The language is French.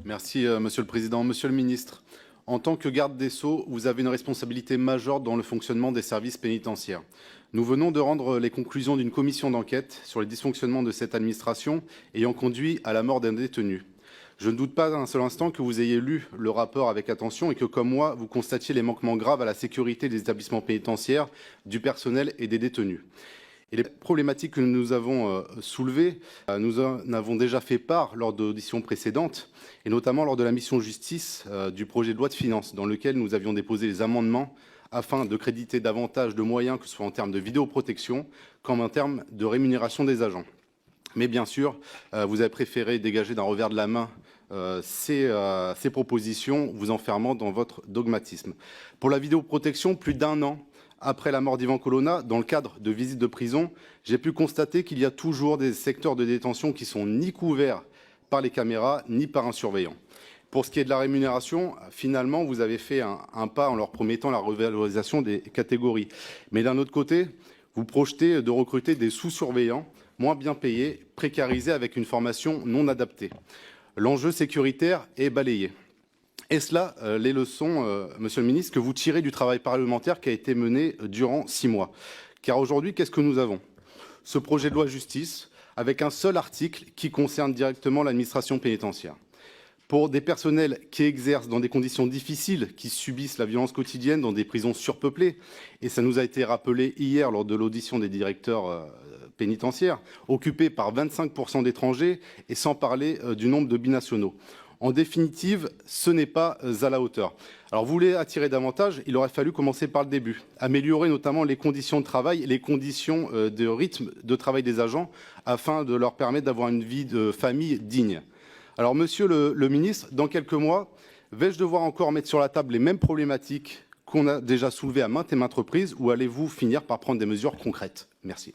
Merci, Monsieur le Président. Monsieur le Ministre, en tant que garde des Sceaux, vous avez une responsabilité majeure dans le fonctionnement des services pénitentiaires. Nous venons de rendre les conclusions d'une commission d'enquête sur les dysfonctionnements de cette administration ayant conduit à la mort d'un détenu. Je ne doute pas un seul instant que vous ayez lu le rapport avec attention et que, comme moi, vous constatiez les manquements graves à la sécurité des établissements pénitentiaires, du personnel et des détenus. Et les problématiques que nous avons soulevées, nous en avons déjà fait part lors d'auditions précédentes, et notamment lors de la mission justice du projet de loi de finances, dans lequel nous avions déposé les amendements afin de créditer davantage de moyens, que ce soit en termes de vidéoprotection, comme en termes de rémunération des agents. Mais bien sûr, vous avez préféré dégager d'un revers de la main ces propositions, vous enfermant dans votre dogmatisme. Pour la vidéoprotection, plus d'un an après la mort d'Ivan Colonna, dans le cadre de visites de prison, j'ai pu constater qu'il y a toujours des secteurs de détention qui sont ni couverts par les caméras, ni par un surveillant. Pour ce qui est de la rémunération, finalement, vous avez fait un pas en leur promettant la revalorisation des catégories. Mais d'un autre côté, vous projetez de recruter des sous-surveillants moins bien payés, précarisés avec une formation non adaptée. L'enjeu sécuritaire est balayé. Est-ce là les leçons, Monsieur le Ministre, que vous tirez du travail parlementaire qui a été mené durant 6 mois? Car aujourd'hui, qu'est-ce que nous avons? Ce projet de loi justice, avec un seul article qui concerne directement l'administration pénitentiaire. Pour des personnels qui exercent dans des conditions difficiles, qui subissent la violence quotidienne dans des prisons surpeuplées, et ça nous a été rappelé hier lors de l'audition des directeurs pénitentiaires, occupés par 25% d'étrangers, et sans parler du nombre de binationaux. En définitive, ce n'est pas à la hauteur. Alors, vous voulez attirer davantage, il aurait fallu commencer par le début. Améliorer notamment les conditions de travail et les conditions de rythme de travail des agents afin de leur permettre d'avoir une vie de famille digne. Alors, Monsieur le Ministre, dans quelques mois, vais-je devoir encore mettre sur la table les mêmes problématiques qu'on a déjà soulevées à maintes et maintes reprises ou allez-vous finir par prendre des mesures concrètes? Merci.